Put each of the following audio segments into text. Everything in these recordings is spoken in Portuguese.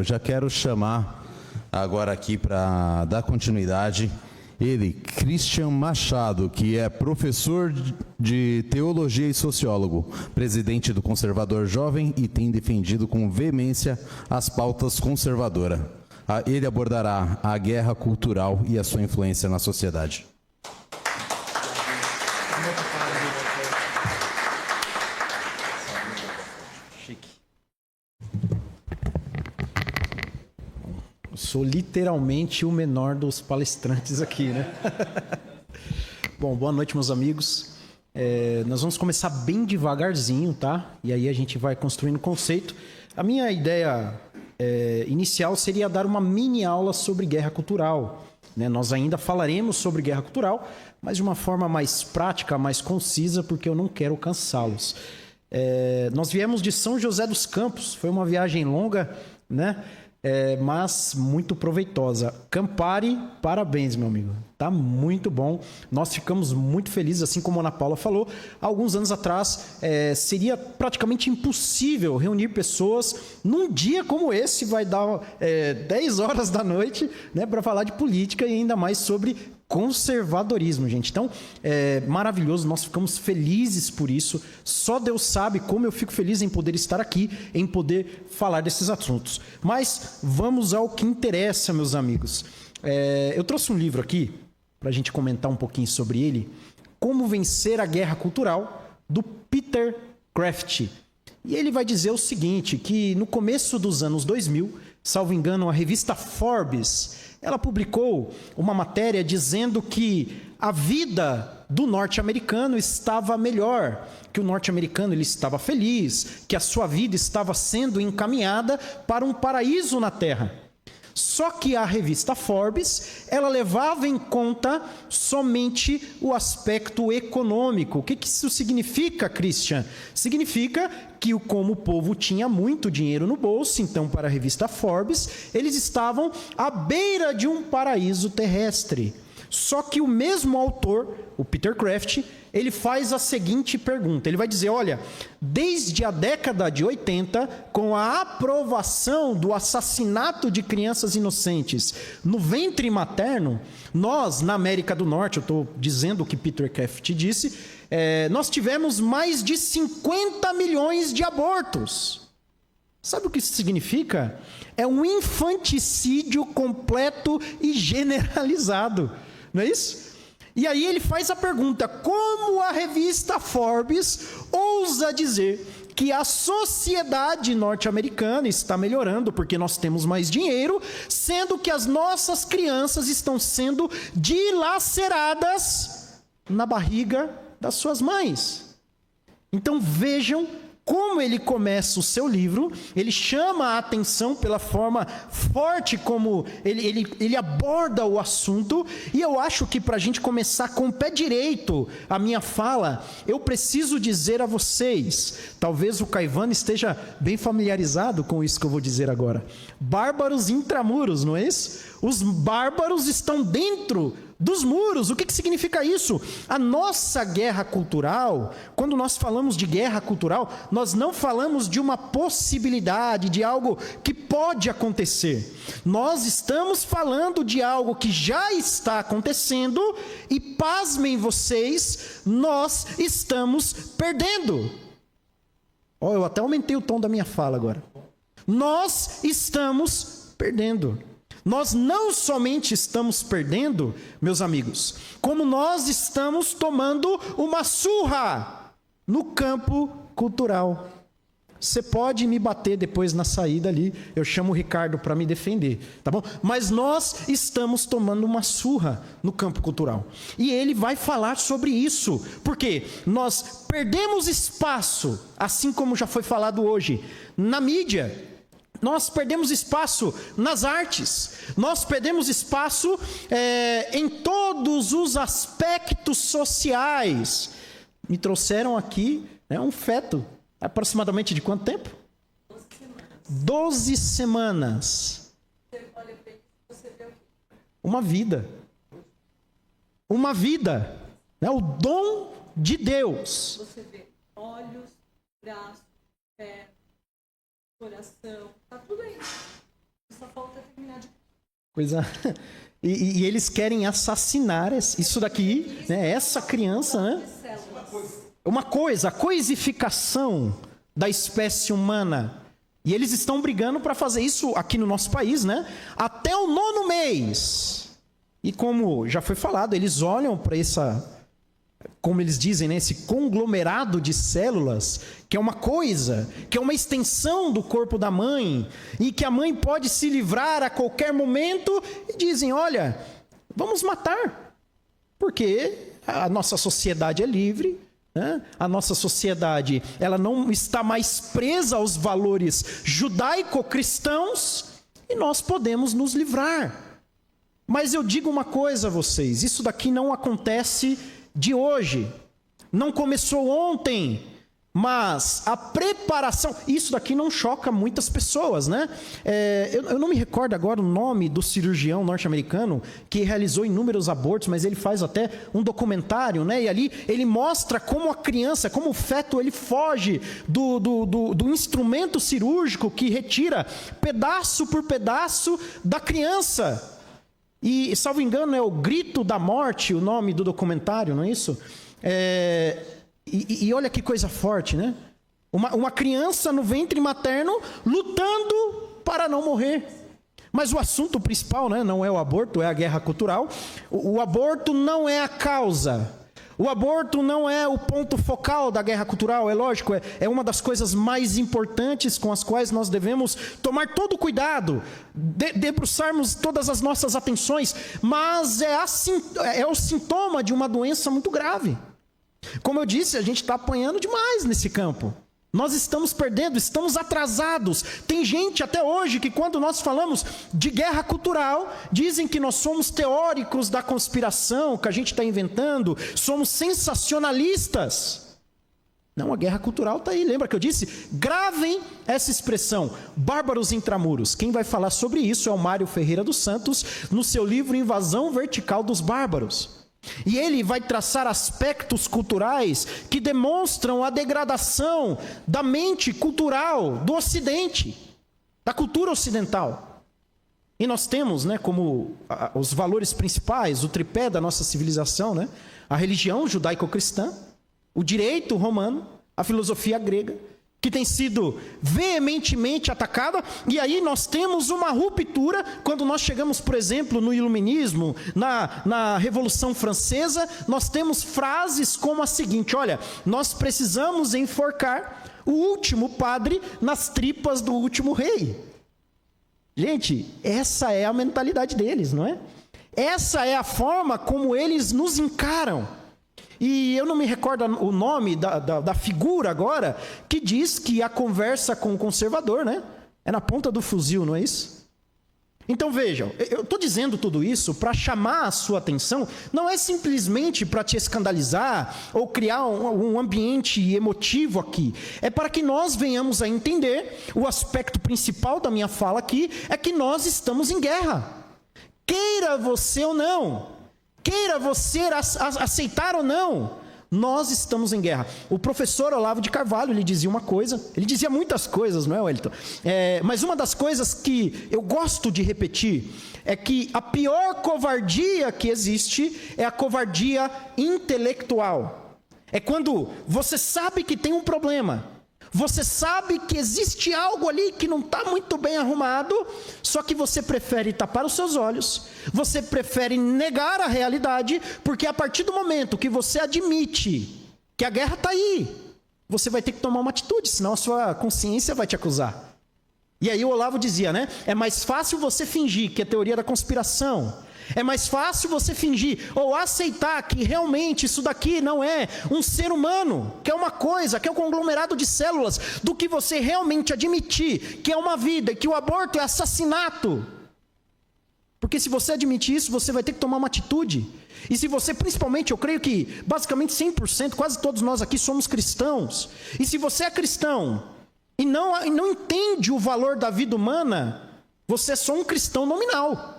Eu já quero chamar agora aqui para dar continuidade ele, Christian Machado, que é professor de teologia e sociólogo, presidente do Conservador Jovem e tem defendido com veemência as pautas conservadoras. Ele abordará a guerra cultural e a sua influência na sociedade. Sou literalmente o menor dos palestrantes aqui, né? Bom, boa noite, meus amigos. Nós vamos começar bem devagarzinho, tá? E aí a gente vai construindo o conceito. A minha ideia inicial seria dar uma mini aula sobre guerra cultural, né? Nós ainda falaremos sobre guerra cultural, mas de uma forma mais prática, mais concisa, porque eu não quero cansá-los. Nós viemos de São José dos Campos, foi uma viagem longa, né? Mas muito proveitosa. Campari, parabéns, meu amigo. Tá muito bom. Nós ficamos muito felizes, assim como a Ana Paula falou. Alguns anos atrás, seria praticamente impossível reunir pessoas num dia como esse, vai dar 10 horas da noite, né, para falar de política e ainda mais sobre conservadorismo, gente. Então, maravilhoso, nós ficamos felizes por isso. Só Deus sabe como eu fico feliz em poder estar aqui, em poder falar desses assuntos. Mas vamos ao que interessa, meus amigos. Eu trouxe um livro aqui, para a gente comentar um pouquinho sobre ele. Como Vencer a Guerra Cultural, do Peter Kraft. E ele vai dizer o seguinte, que no começo dos anos 2000, salvo engano, a revista Forbes, ela publicou uma matéria dizendo que a vida do norte-americano estava melhor, que o norte-americano ele estava feliz, que a sua vida estava sendo encaminhada para um paraíso na Terra. Só que a revista Forbes, ela levava em conta somente o aspecto econômico. O que isso significa, Christian? Significa que como o povo tinha muito dinheiro no bolso, então para a revista Forbes, eles estavam à beira de um paraíso terrestre. Só que o mesmo autor, o Peter Kraft, ele faz a seguinte pergunta. Ele vai dizer, olha, desde a década de 80, com a aprovação do assassinato de crianças inocentes no ventre materno, nós, na América do Norte, eu estou dizendo o que Peter Kraft disse, nós tivemos mais de 50 milhões de abortos. Sabe o que isso significa? É um infanticídio completo e generalizado. Não é isso? E aí ele faz a pergunta, como a revista Forbes ousa dizer que a sociedade norte-americana está melhorando porque nós temos mais dinheiro, sendo que as nossas crianças estão sendo dilaceradas na barriga das suas mães. Então vejam como ele começa o seu livro, ele chama a atenção pela forma forte como ele aborda o assunto, e eu acho que para a gente começar com o pé direito a minha fala, eu preciso dizer a vocês, talvez o Caivano esteja bem familiarizado com isso que eu vou dizer agora, bárbaros intramuros, não é isso? Os bárbaros estão dentro dos muros. O que significa isso? A nossa guerra cultural, quando nós falamos de guerra cultural, nós não falamos de uma possibilidade, de algo que pode acontecer. Nós estamos falando de algo que já está acontecendo e, pasmem vocês, nós estamos perdendo. Eu até aumentei o tom da minha fala agora. Nós estamos perdendo. Nós não somente estamos perdendo, meus amigos, como nós estamos tomando uma surra no campo cultural. Você pode me bater depois na saída ali, eu chamo o Ricardo para me defender, tá bom? Mas nós estamos tomando uma surra no campo cultural. E ele vai falar sobre isso, porque nós perdemos espaço, assim como já foi falado hoje, na mídia. Nós perdemos espaço nas artes, nós perdemos espaço em todos os aspectos sociais. Me trouxeram aqui um feto, aproximadamente de quanto tempo? 12 semanas. Uma vida. Uma vida. O dom de Deus. Você vê olhos, braços, pé, coração, tá tudo aí. Coisa... E eles querem assassinar isso daqui, né? Essa criança, né? Uma coisa, a coisificação da espécie humana. E eles estão brigando para fazer isso aqui no nosso país, né? Até o 9º mês. E como já foi falado, eles olham para como eles dizem, né? Esse conglomerado de células, que é uma coisa, que é uma extensão do corpo da mãe, e que a mãe pode se livrar a qualquer momento, e dizem, olha, vamos matar, porque a nossa sociedade é livre, né? A nossa sociedade, ela não está mais presa aos valores judaico-cristãos, e nós podemos nos livrar. Mas eu digo uma coisa a vocês, isso daqui não acontece de hoje, não começou ontem, mas a preparação, isso daqui não choca muitas pessoas, né? Eu não me recordo agora o nome do cirurgião norte-americano que realizou inúmeros abortos, mas ele faz até um documentário, né? E ali ele mostra como a criança, como o feto, ele foge do instrumento cirúrgico que retira pedaço por pedaço da criança. E, salvo engano, é O Grito da Morte, o nome do documentário, não é isso? E olha que coisa forte, né? Uma criança no ventre materno lutando para não morrer. Mas o assunto principal, né, não é o aborto, é a guerra cultural. O aborto não é a causa. O aborto não é o ponto focal da guerra cultural, é lógico, é uma das coisas mais importantes com as quais nós devemos tomar todo cuidado, debruçarmos todas as nossas atenções, mas é o sintoma de uma doença muito grave. Como eu disse, a gente está apanhando demais nesse campo. Nós estamos perdendo, estamos atrasados. Tem gente até hoje que quando nós falamos de guerra cultural, dizem que nós somos teóricos da conspiração, que a gente está inventando, somos sensacionalistas. Não, a guerra cultural está aí. Lembra que eu disse? Gravem essa expressão, bárbaros intramuros. Quem vai falar sobre isso é o Mário Ferreira dos Santos, no seu livro Invasão Vertical dos Bárbaros. E ele vai traçar aspectos culturais que demonstram a degradação da mente cultural do Ocidente, da cultura ocidental. E nós temos, né, como os valores principais, o tripé da nossa civilização, né, a religião judaico-cristã, o direito romano, a filosofia grega, que tem sido veementemente atacada, e aí nós temos uma ruptura, quando nós chegamos, por exemplo, no Iluminismo, na Revolução Francesa, nós temos frases como a seguinte, olha, nós precisamos enforcar o último padre nas tripas do último rei. Gente, essa é a mentalidade deles, não é? Essa é a forma como eles nos encaram. E eu não me recordo o nome da figura agora, que diz que a conversa com o conservador, né, é na ponta do fuzil, não é isso? Então vejam, eu estou dizendo tudo isso para chamar a sua atenção, não é simplesmente para te escandalizar ou criar um ambiente emotivo aqui, é para que nós venhamos a entender, o aspecto principal da minha fala aqui, é que nós estamos em guerra, queira você ou não. Queira você aceitar ou não, nós estamos em guerra. O professor Olavo de Carvalho, ele dizia uma coisa, ele dizia muitas coisas, não é, Wellington? Mas uma das coisas que eu gosto de repetir é que a pior covardia que existe é a covardia intelectual. É quando você sabe que tem um problema, você sabe que existe algo ali que não está muito bem arrumado, só que você prefere tapar os seus olhos, você prefere negar a realidade, porque a partir do momento que você admite que a guerra está aí, você vai ter que tomar uma atitude, senão a sua consciência vai te acusar. E aí o Olavo dizia, né? É mais fácil você fingir que é teoria da conspiração, é mais fácil você fingir ou aceitar que realmente isso daqui não é um ser humano, que é uma coisa, que é um conglomerado de células, do que você realmente admitir que é uma vida e que o aborto é assassinato. Porque se você admitir isso, você vai ter que tomar uma atitude. E se você, principalmente, eu creio que basicamente 100%, quase todos nós aqui somos cristãos. E se você é cristão e não entende o valor da vida humana, você é só um cristão nominal.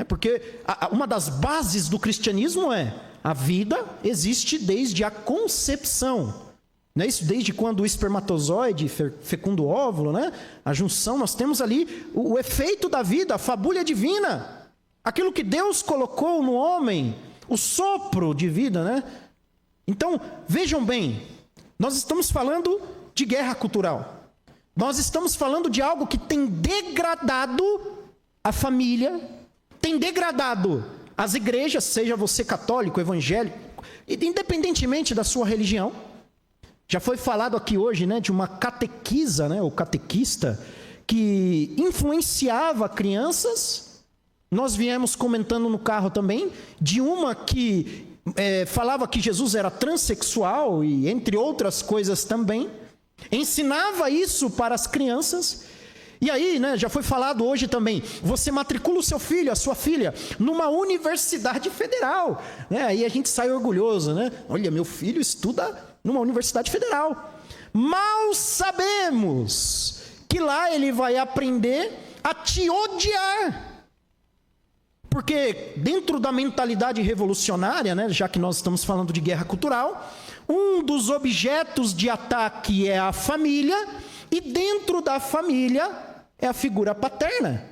Porque uma das bases do cristianismo é a vida existe desde a concepção. Não é isso? Desde quando o espermatozoide fecunda o óvulo, né? A junção, nós temos ali o efeito da vida, a fabulha divina. Aquilo que Deus colocou no homem, o sopro de vida, né? Então, vejam bem, nós estamos falando de guerra cultural. Nós estamos falando de algo que tem degradado a família, tem degradado as igrejas, seja você católico, evangélico, independentemente da sua religião. Já foi falado aqui hoje, né, de uma catequisa, né, ou catequista, que influenciava crianças. Nós viemos comentando no carro também, de uma que falava que Jesus era transexual, e entre outras coisas também. Ensinava isso para as crianças. E aí, né, já foi falado hoje também, você matricula o seu filho, a sua filha, numa universidade federal. Né? Aí a gente sai orgulhoso, né? Olha, meu filho estuda numa universidade federal. Mal sabemos que lá ele vai aprender a te odiar. Porque dentro da mentalidade revolucionária, né, já que nós estamos falando de guerra cultural, um dos objetos de ataque é a família, e dentro da família é a figura paterna,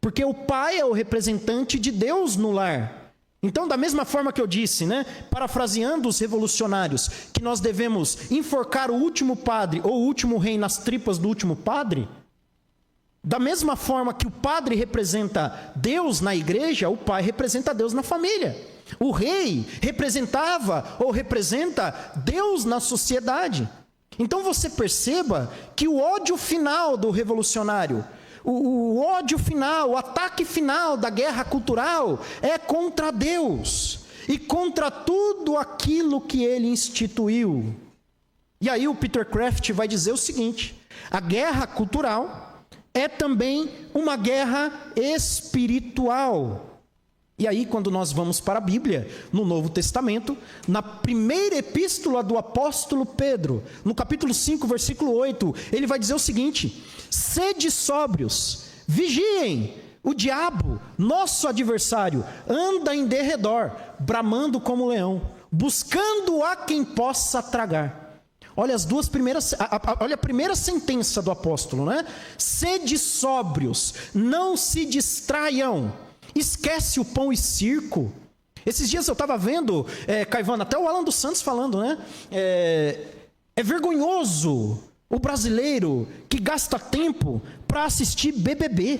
porque o pai é o representante de Deus no lar. Então, da mesma forma que eu disse, né, parafraseando os revolucionários, que nós devemos enforcar o último padre ou o último rei nas tripas do último padre, da mesma forma que o padre representa Deus na igreja, o pai representa Deus na família. O rei representava ou representa Deus na sociedade. Então você perceba que o ódio final do revolucionário, o ódio final, o ataque final da guerra cultural é contra Deus e contra tudo aquilo que ele instituiu. E aí o Peter Kraft vai dizer o seguinte: a guerra cultural é também uma guerra espiritual. E aí, quando nós vamos para a Bíblia, no Novo Testamento, na primeira epístola do apóstolo Pedro, no capítulo 5, versículo 8, ele vai dizer o seguinte: sede sóbrios, vigiem, o diabo, nosso adversário, anda em derredor, bramando como leão, buscando a quem possa tragar. Olha as duas primeiras, olha a primeira sentença do apóstolo, né? Sede sóbrios, não se distraiam. Esquece o pão e circo. Esses dias eu estava vendo, Caivano, até o Alan dos Santos falando, né? É vergonhoso o brasileiro que gasta tempo para assistir BBB.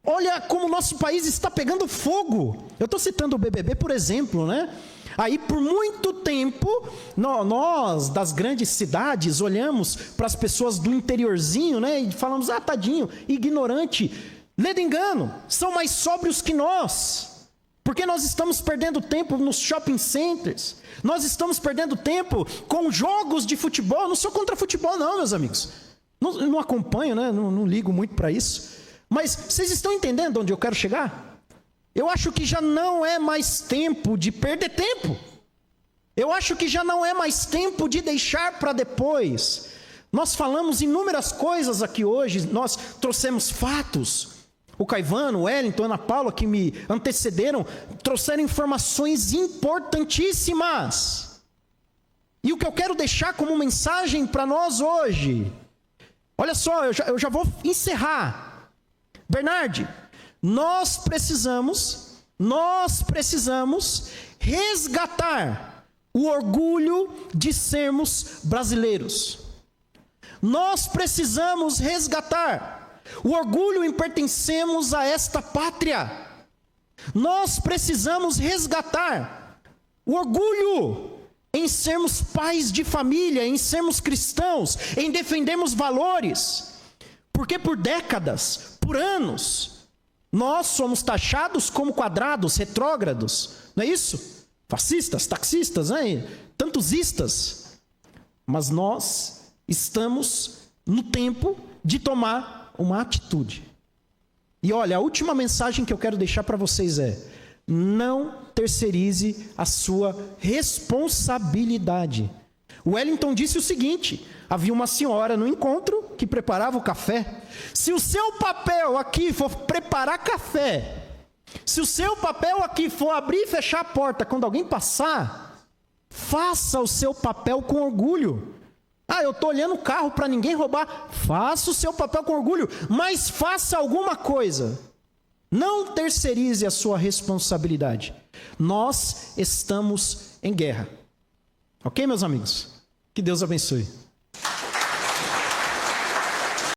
Olha como o nosso país está pegando fogo. Eu estou citando o BBB, por exemplo, né? Aí, por muito tempo, nós das grandes cidades olhamos para as pessoas do interiorzinho, né? E falamos, tadinho, ignorante. Lê engano, são mais sóbrios que nós, porque nós estamos perdendo tempo nos shopping centers, nós estamos perdendo tempo com jogos de futebol. Não sou contra futebol não, meus amigos, não acompanho, né? não ligo muito para isso, mas vocês estão entendendo onde eu quero chegar? Eu acho que já não é mais tempo de perder tempo, eu acho que já não é mais tempo de deixar para depois. Nós falamos inúmeras coisas aqui hoje, nós trouxemos fatos. O Caivano, o Wellington, a Ana Paula, que me antecederam, trouxeram informações importantíssimas. E o que eu quero deixar como mensagem para nós hoje, olha só, eu já vou encerrar. Bernardi, nós precisamos resgatar o orgulho de sermos brasileiros. Nós precisamos resgatar o orgulho em pertencermos a esta pátria. Nós precisamos resgatar o orgulho em sermos pais de família, em sermos cristãos, em defendermos valores. Porque por décadas, por anos, nós somos taxados como quadrados, retrógrados. Não é isso? Fascistas, taxistas, né? Tantos istas. Mas nós estamos no tempo de tomar uma atitude. E olha, a última mensagem que eu quero deixar para vocês é: não terceirize a sua responsabilidade. O Wellington disse o seguinte: havia uma senhora no encontro que preparava o café. Se o seu papel aqui for preparar café, se o seu papel aqui for abrir e fechar a porta quando alguém passar, faça o seu papel com orgulho. Ah, eu estou olhando o carro para ninguém roubar. Faça o seu papel com orgulho, mas faça alguma coisa. Não terceirize a sua responsabilidade. Nós estamos em guerra. Ok, meus amigos? Que Deus abençoe.